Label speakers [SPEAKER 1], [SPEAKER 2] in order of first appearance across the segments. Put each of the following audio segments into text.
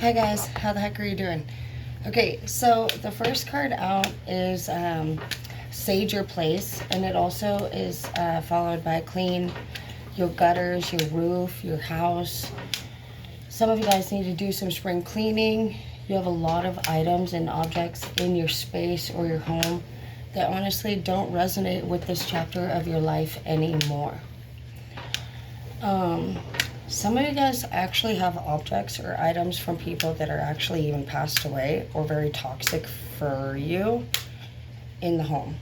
[SPEAKER 1] Hi guys, how the heck are you doing? Okay, so the first card out is Sage Your Place, and it also is followed by Clean your gutters, your roof, your house. Some of you guys need to do some spring cleaning. You have a lot of items and objects in your space or your home that honestly don't resonate with this chapter of your life anymore. Some of you guys actually have objects or items from people that are actually even passed away or very toxic for you in the home.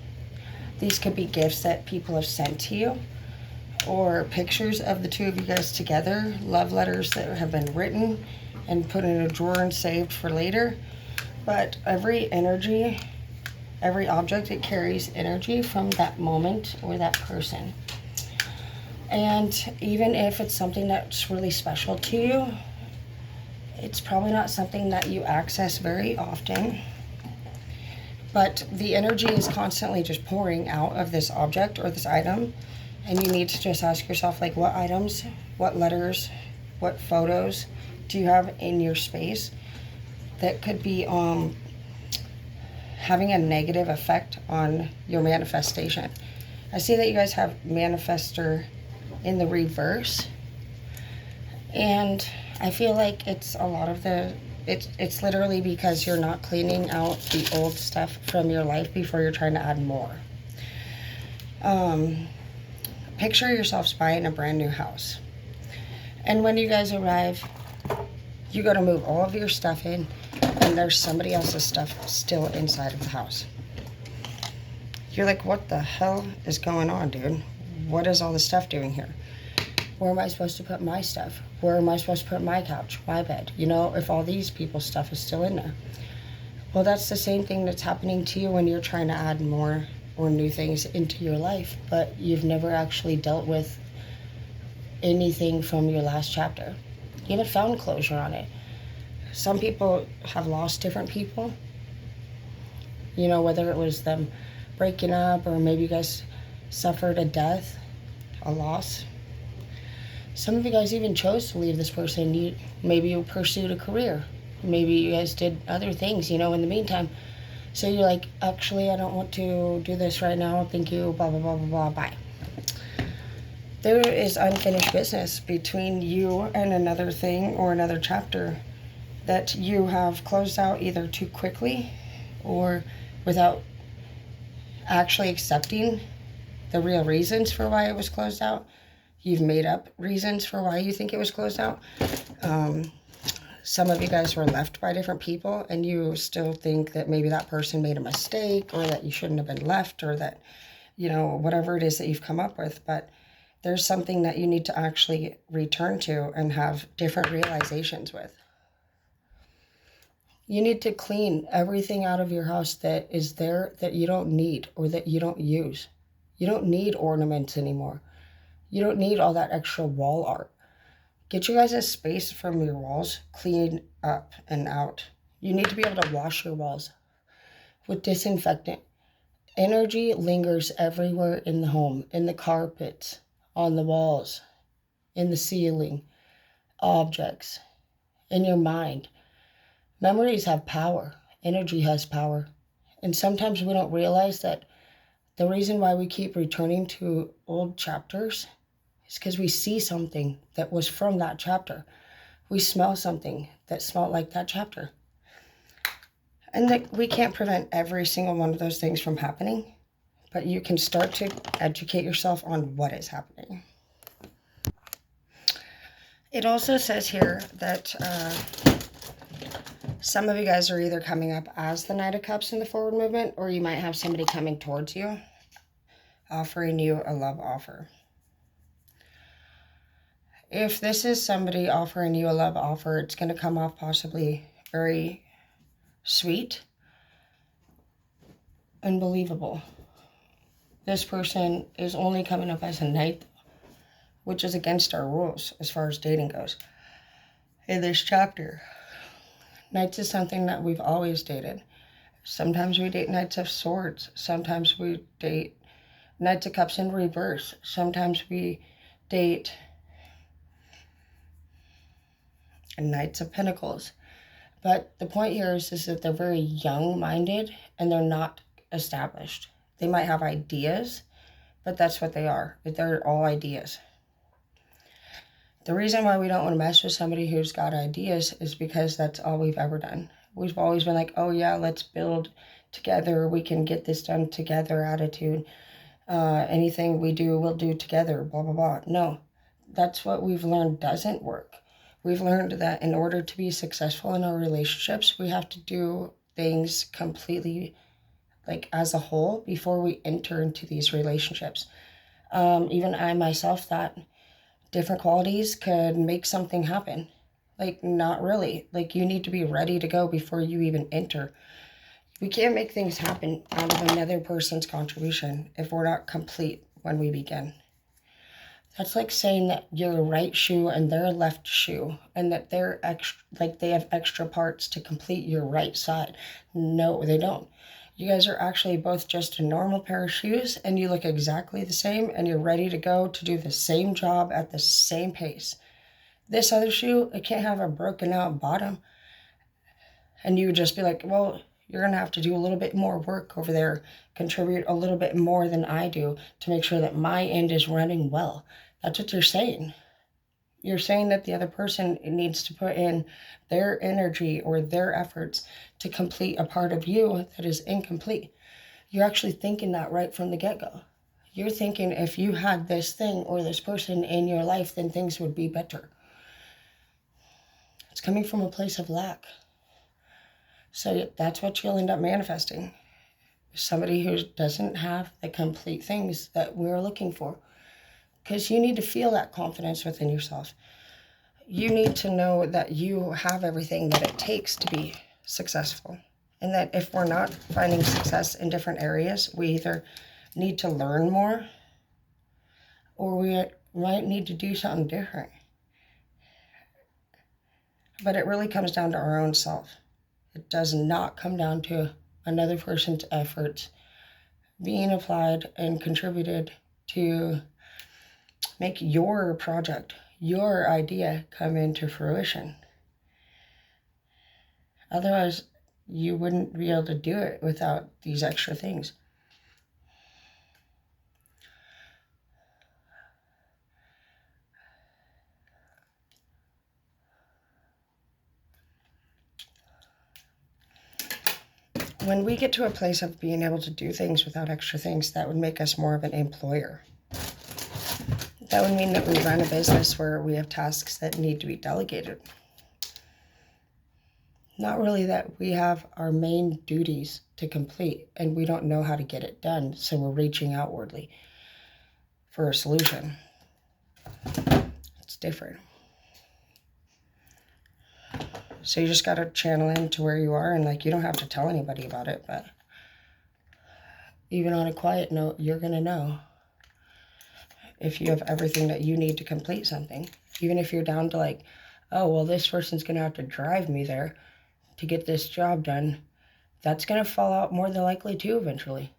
[SPEAKER 1] These could be gifts that people have sent to you, or pictures of the two of you guys together, love letters that have been written and put in a drawer and saved for later. But every energy, every object, it carries energy from that moment or that person. And even if it's something that's really special to you, it's probably not something that you access very often. But the energy is constantly just pouring out of this object or this item. And you need to just ask yourself, like, what items, what letters, what photos do you have in your space that could be having a negative effect on your manifestation? I see that you guys have manifestor in the reverse, and I feel like it's a lot of it's literally because you're not cleaning out the old stuff from your life before you're trying to add more. Picture yourselves buying a brand new house, and when you guys arrive, you got to move all of your stuff in, and there's somebody else's stuff still inside of the house. You're like, what the hell is going on, dude? What is all this stuff doing here? Where am I supposed to put my stuff? Where am I supposed to put my couch, my bed? You know, if all these people's stuff is still in there. Well, that's the same thing that's happening to you when you're trying to add more or new things into your life, but you've never actually dealt with anything from your last chapter. You haven't found closure on it. Some people have lost different people. You know, whether it was them breaking up, or maybe you guys suffered a death, a loss. Some of you guys even chose to leave this person. Maybe you pursued a career. Maybe you guys did other things, in the meantime. So you're like, actually, I don't want to do this right now. Thank you, blah, blah, blah, blah, blah, bye. There is unfinished business between you and another thing or another chapter that you have closed out either too quickly or without actually accepting the real reasons for why it was closed out. You've made up reasons for why you think it was closed out. Some of you guys were left by different people, and you still think that maybe that person made a mistake, or that you shouldn't have been left, or that, whatever it is that you've come up with. But there's something that you need to actually return to and have different realizations with. You need to clean everything out of your house that is there that you don't need or that you don't use. You don't need ornaments anymore. You don't need all that extra wall art. Get you guys a space from your walls cleaned up and out. You need to be able to wash your walls with disinfectant. Energy lingers everywhere in the home, in the carpets, on the walls, in the ceiling, objects, in your mind. Memories have power. Energy has power. And sometimes we don't realize that the reason why we keep returning to old chapters is because we see something that was from that chapter. We smell something that smelled like that chapter. And that we can't prevent every single one of those things from happening, but you can start to educate yourself on what is happening. It also says here that some of you guys are either coming up as the Knight of Cups in the forward movement, or you might have somebody coming towards you, offering you a love offer. If this is somebody offering you a love offer, it's going to come off possibly very sweet and believable. This person is only coming up as a knight, which is against our rules as far as dating goes. In this chapter, knights is something that we've always dated. Sometimes we date Knights of Swords. Sometimes we date Knights of Cups in reverse. Sometimes we date Knights of Pentacles. But the point here is that they're very young-minded and they're not established. They might have ideas, but that's what they are. They're all ideas. The reason why we don't want to mess with somebody who's got ideas is because that's all we've ever done. We've always been like, oh yeah, let's build together. We can get this done together attitude. Anything we do, we'll do together, blah, blah, blah. No, that's what we've learned doesn't work. We've learned that in order to be successful in our relationships, we have to do things completely like as a whole before we enter into these relationships. Even I myself thought different qualities could make something happen. Like, not really. Like, you need to be ready to go before you even enter. We can't make things happen out of another person's contribution if we're not complete when we begin. That's like saying that you're a right shoe and they're a left shoe, and that they're extra, like they have extra parts to complete your right side. No, they don't. You guys are actually both just a normal pair of shoes, and you look exactly the same, and you're ready to go to do the same job at the same pace. This other shoe, it can't have a broken out bottom. And you would just be like, well, you're going to have to do a little bit more work over there, contribute a little bit more than I do to make sure that my end is running well. That's what you're saying. You're saying that the other person needs to put in their energy or their efforts to complete a part of you that is incomplete. You're actually thinking that right from the get-go. You're thinking if you had this thing or this person in your life, then things would be better. It's coming from a place of lack. So that's what you'll end up manifesting. Somebody who doesn't have the complete things that we're looking for. Because you need to feel that confidence within yourself. You need to know that you have everything that it takes to be successful. And that if we're not finding success in different areas, we either need to learn more or we might need to do something different. But it really comes down to our own self. It does not come down to another person's efforts being applied and contributed to make your project, your idea come into fruition. Otherwise, you wouldn't be able to do it without these extra things. When we get to a place of being able to do things without extra things, that would make us more of an employer. That would mean that we run a business where we have tasks that need to be delegated. Not really that we have our main duties to complete and we don't know how to get it done, so we're reaching outwardly for a solution. It's different. So you just got to channel into where you are, and like you don't have to tell anybody about it, but even on a quiet note, you're going to know if you have everything that you need to complete something. Even if you're down to like, oh, well, this person's going to have to drive me there to get this job done, that's going to fall out more than likely too eventually.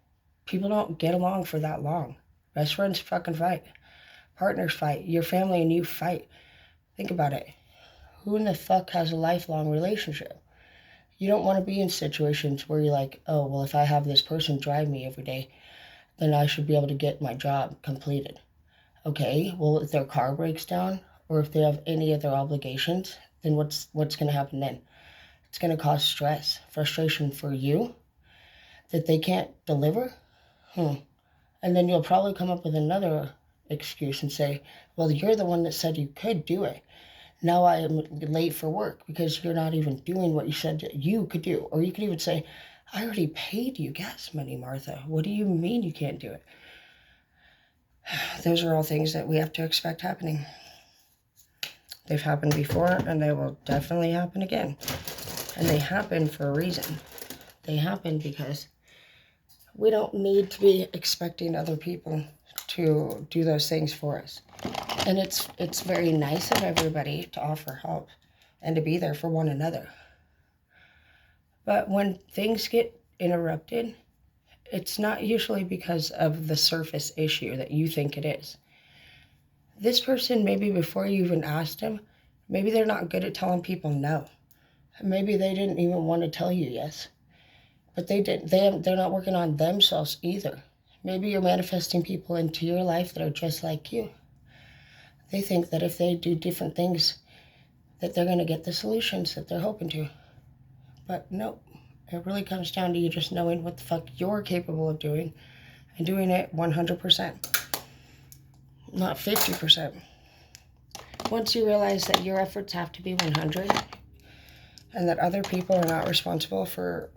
[SPEAKER 1] People don't get along for that long. Best friends fucking fight. Partners fight. Your family and you fight. Think about it. Who in the fuck has a lifelong relationship? You don't want to be in situations where you're like, oh, well, if I have this person drive me every day, then I should be able to get my job completed. Okay, well, if their car breaks down or if they have any other obligations, then what's going to happen then? It's going to cause stress, frustration for you that they can't deliver. And then you'll probably come up with another excuse and say, well, you're the one that said you could do it. Now I am late for work because you're not even doing what you said that you could do. Or you could even say, I already paid you gas money, Martha. What do you mean you can't do it? Those are all things that we have to expect happening. They've happened before, and they will definitely happen again. And they happen for a reason. They happen because we don't need to be expecting other people to do those things for us. And it's very nice of everybody to offer help and to be there for one another. But when things get interrupted, it's not usually because of the surface issue that you think it is. This person, maybe before you even asked them, maybe they're not good at telling people no. Maybe they didn't even want to tell you yes. But they're not working on themselves either. Maybe you're manifesting people into your life that are just like you. They think that if they do different things, that they're going to get the solutions that they're hoping to. But no, it really comes down to you just knowing what the fuck you're capable of doing and doing it 100%, not 50%. Once you realize that your efforts have to be 100 and that other people are not responsible for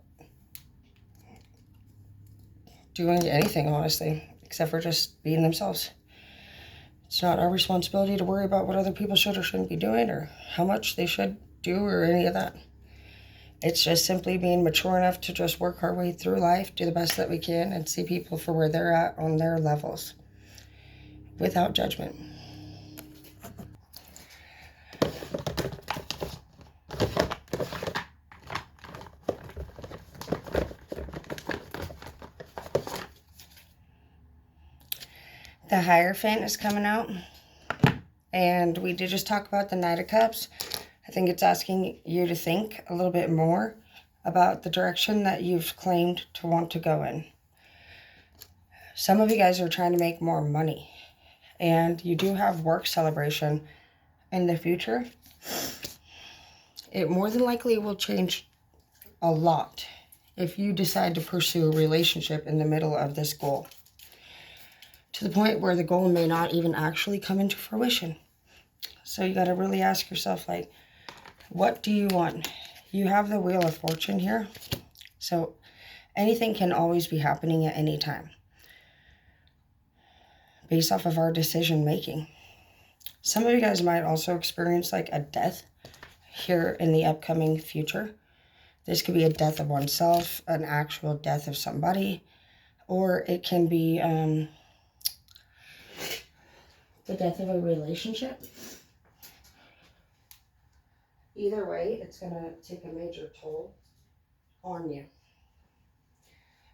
[SPEAKER 1] doing anything, honestly, except for just being themselves. It's not our responsibility to worry about what other people should or shouldn't be doing or how much they should do or any of that. It's just simply being mature enough to just work our way through life, do the best that we can, and see people for where they're at on their levels without judgment. The Hierophant is coming out, and we did just talk about the Knight of Cups. I think it's asking you to think a little bit more about the direction that you've claimed to want to go in. Some of you guys are trying to make more money, and you do have work celebration in the future. It more than likely will change a lot if you decide to pursue a relationship in the middle of this goal, to the point where the goal may not even actually come into fruition. So you got to really ask yourself, like, what do you want? You have the Wheel of Fortune here. So anything can always be happening at any time based off of our decision making. Some of you guys might also experience like a death here in the upcoming future. This could be a death of oneself, an actual death of somebody, or it can be the death of a relationship. Either way, it's going to take a major toll on you.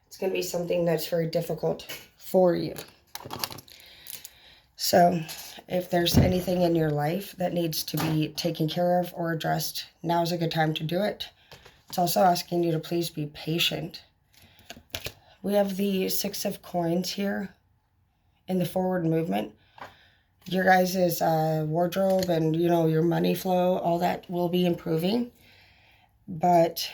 [SPEAKER 1] It's going to be something that's very difficult for you. So if there's anything in your life that needs to be taken care of or addressed, now's a good time to do it. It's also asking you to please be patient. We have the Six of Coins here in the forward movement. Your guys' wardrobe and, your money flow, all that will be improving. But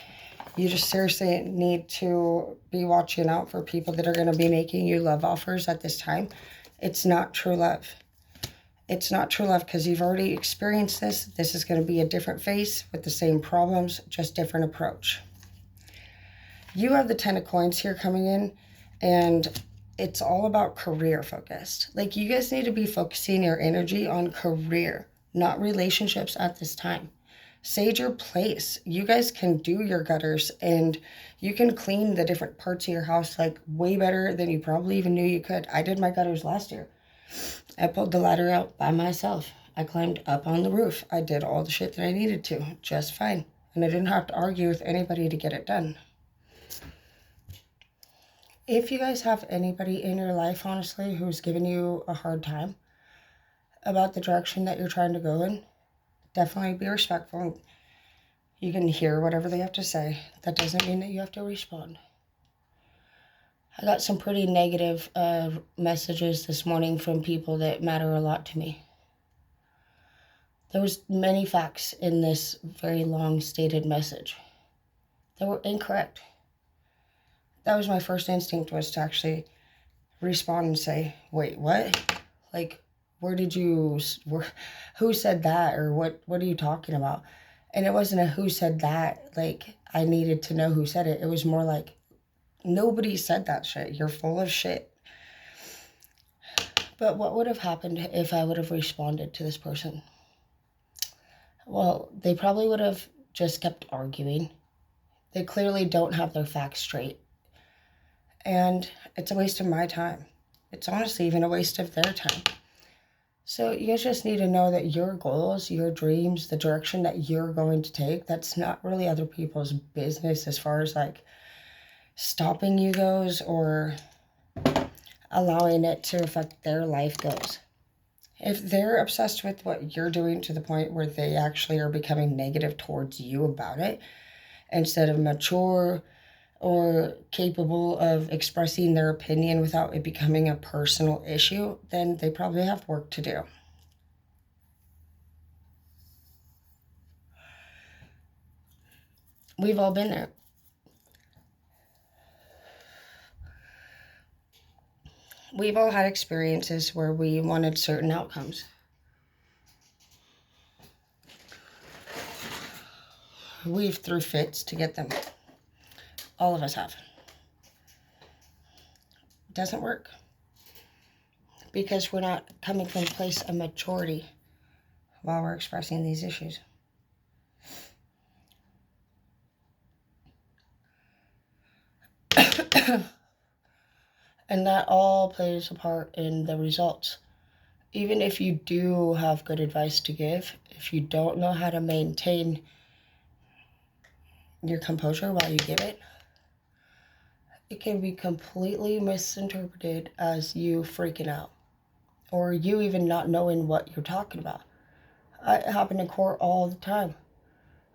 [SPEAKER 1] you just seriously need to be watching out for people that are going to be making you love offers at this time. It's not true love. It's not true love because you've already experienced this. This is going to be a different face with the same problems, just different approach. You have the Ten of Coins here coming in, and it's all about career focused. Like, you guys need to be focusing your energy on career, not relationships at this time. Sage your place. You guys can do your gutters and you can clean the different parts of your house like way better than you probably even knew you could. I did my gutters last year. I pulled the ladder out by myself. I climbed up on the roof. I did all the shit that I needed to just fine. And I didn't have to argue with anybody to get it done. If you guys have anybody in your life, honestly, who's giving you a hard time about the direction that you're trying to go in, definitely be respectful. You can hear whatever they have to say. That doesn't mean that you have to respond. I got some pretty negative messages this morning from people that matter a lot to me. There was many facts in this very long stated message that were incorrect. That was my first instinct, was to actually respond and say, wait, what? Like, who said that? Or what are you talking about? And it wasn't a who said that, like, I needed to know who said it. It was more like, nobody said that shit. You're full of shit. But what would have happened if I would have responded to this person? Well, they probably would have just kept arguing. They clearly don't have their facts straight. And it's a waste of my time. It's honestly even a waste of their time. So you guys just need to know that your goals, your dreams, the direction that you're going to take, that's not really other people's business as far as like stopping you goes or allowing it to affect their life goes. If they're obsessed with what you're doing to the point where they actually are becoming negative towards you about it, instead of mature or capable of expressing their opinion without it becoming a personal issue, then they probably have work to do. We've all been there. We've all had experiences where we wanted certain outcomes. We've threw fits to get them. All of us have. It doesn't work. Because we're not coming from a place of maturity while we're expressing these issues. And that all plays a part in the results. Even if you do have good advice to give, if you don't know how to maintain your composure while you give it, it can be completely misinterpreted as you freaking out, or you even not knowing what you're talking about. It happened in court all the time.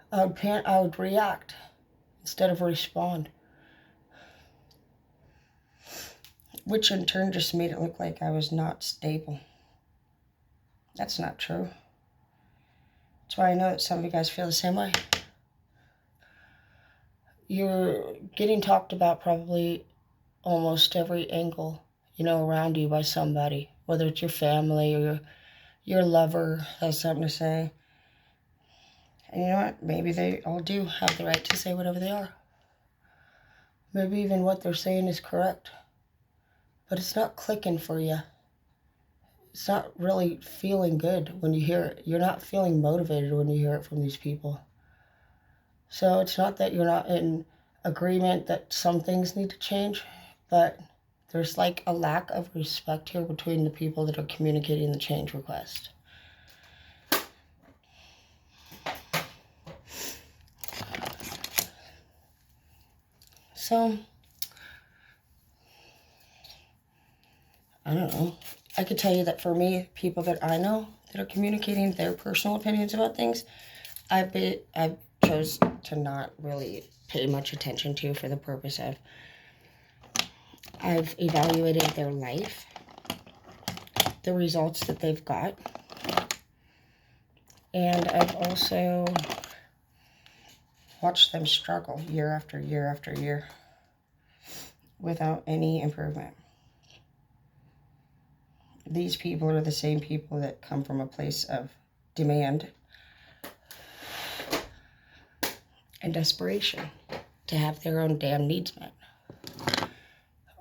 [SPEAKER 1] I would react instead of respond, which in turn just made it look like I was not stable. That's not true. That's why I know that some of you guys feel the same way. You're getting talked about probably almost every angle, around you by somebody, whether it's your family or your lover has something to say. And you know what? Maybe they all do have the right to say whatever they are. Maybe even what they're saying is correct. But it's not clicking for you. It's not really feeling good when you hear it. You're not feeling motivated when you hear it from these people. So it's not that you're not in agreement that some things need to change, but there's like a lack of respect here between the people that are communicating the change request. So, I don't know. I could tell you that for me, people that I know that are communicating their personal opinions about things, I chose to not really pay much attention to for the purpose of I've evaluated their life, the results that they've got, and I've also watched them struggle year after year after year without any improvement. These people are the same people that come from a place of demand and desperation to have their own damn needs met,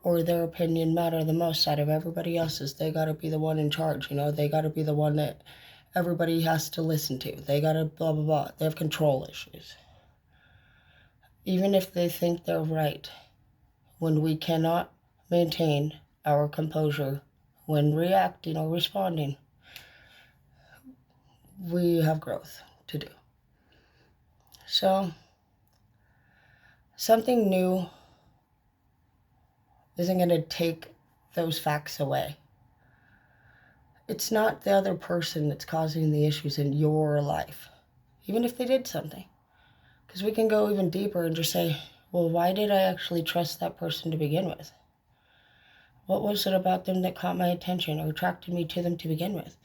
[SPEAKER 1] or their opinion matter the most out of everybody else's. They got to be the one in charge, they got to be the one that everybody has to listen to. They got to blah, blah, blah. They have control issues. Even if they think they're right, when we cannot maintain our composure when reacting or responding, we have growth to do. So, something new isn't going to take those facts away. It's not the other person that's causing the issues in your life, even if they did something. Because we can go even deeper and just say, well, why did I actually trust that person to begin with? What was it about them that caught my attention or attracted me to them to begin with?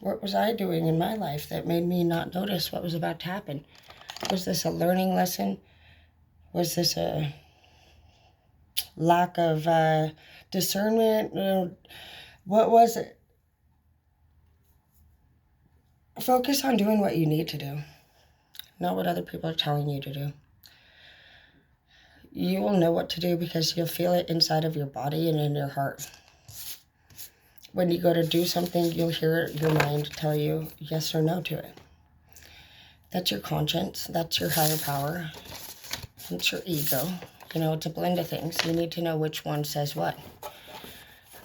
[SPEAKER 1] What was I doing in my life that made me not notice what was about to happen? Was this a learning lesson? Was this a lack of discernment? What was it? Focus on doing what you need to do, not what other people are telling you to do. You will know what to do because you'll feel it inside of your body and in your heart. When you go to do something, you'll hear your mind tell you yes or no to it. That's your conscience. That's your higher power. It's your ego. It's a blend of things. You need to know which one says what.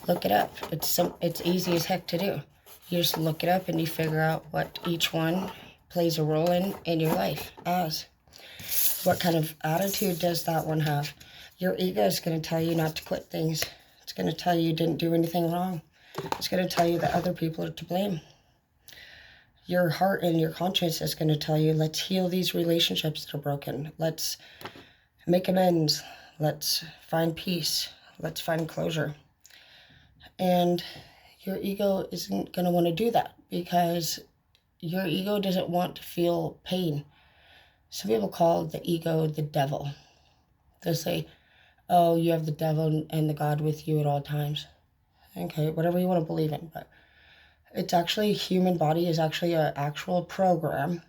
[SPEAKER 1] Look it up. It's easy as heck to do. You just look it up and you figure out what each one plays a role in your life as. What kind of attitude does that one have? Your ego is going to tell you not to quit things. It's going to tell you didn't do anything wrong. It's going to tell you that other people are to blame. Your heart and your conscience is going to tell you, let's heal these relationships that are broken. Let's make amends. Let's find peace. Let's find closure. And your ego isn't going to want to do that because your ego doesn't want to feel pain. Some people call the ego the devil. They say, oh, you have the devil and the God with you at all times. Okay, whatever you want to believe in. But it's actually, human body is actually an actual program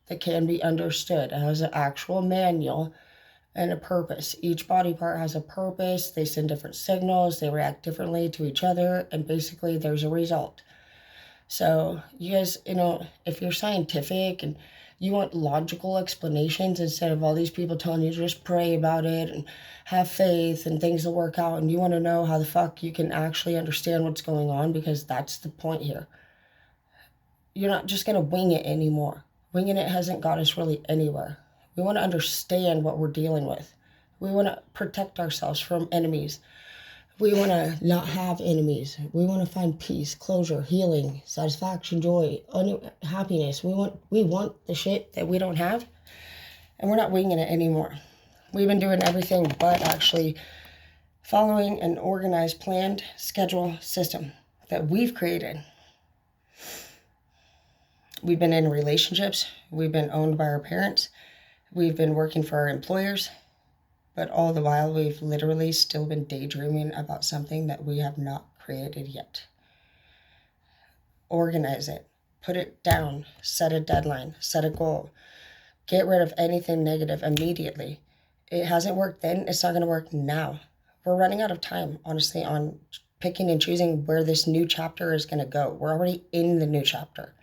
[SPEAKER 1] that can be understood. It has an actual manual and a purpose. Each body part has a purpose. They send different signals. They react differently to each other. And basically, there's a result. So you guys, if you're scientific and you want logical explanations instead of all these people telling you to just pray about it and have faith and things will work out, and you want to know how the fuck you can actually understand what's going on, because that's the point here. You're not just going to wing it anymore. Winging it hasn't got us really anywhere. We want to understand what we're dealing with. We want to protect ourselves from enemies. We want to not have enemies. We want to find peace, closure, healing, satisfaction, joy, happiness. We want the shit that we don't have, and we're not winging it anymore. We've been doing everything but actually following an organized, planned, schedule system that we've created. We've been in relationships. We've been owned by our parents. We've been working for our employers. But all the while, we've literally still been daydreaming about something that we have not created yet. Organize it. Put it down. Set a deadline. Set a goal. Get rid of anything negative immediately. It hasn't worked then. It's not going to work now. We're running out of time, honestly, on picking and choosing where this new chapter is going to go. We're already in the new chapter.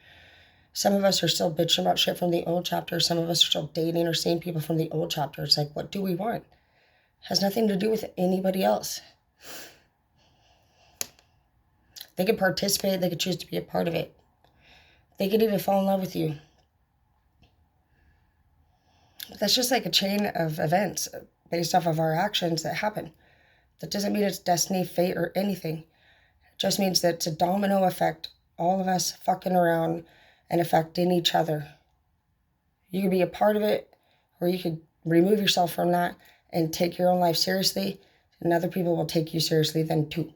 [SPEAKER 1] Some of us are still bitching about shit from the old chapter. Some of us are still dating or seeing people from the old chapter. It's like, what do we want? Has nothing to do with anybody else. They could participate. They could choose to be a part of it. They could even fall in love with you. That's just like a chain of events based off of our actions that happen. That doesn't mean it's destiny, fate, or anything. It just means that it's a domino effect. All of us fucking around and affecting each other. You could be a part of it, or you could remove yourself from that and take your own life seriously, and other people will take you seriously then too.